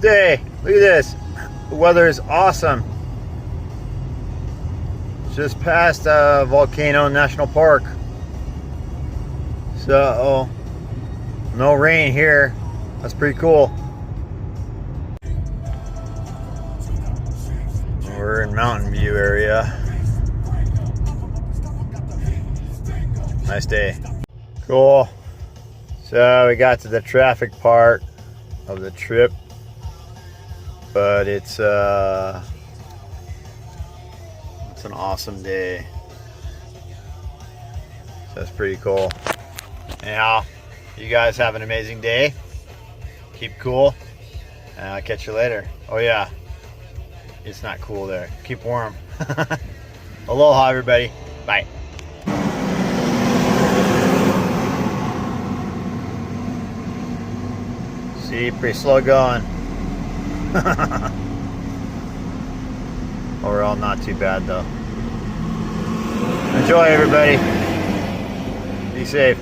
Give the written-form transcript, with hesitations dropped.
day. Look at this. The weather is awesome. Just past Volcano National Park. So, no rain here. That's pretty cool. We're in Mountain View area. Nice day. Cool. So we got to the traffic part of the trip, but it's an awesome day. So that's pretty cool. Anyhow, you guys have an amazing day. Keep cool, and I'll catch you later. Oh yeah, it's not cool there. Keep warm. Aloha, everybody. Bye. See, pretty slow going. Overall, not too bad though. Enjoy, everybody. Be safe.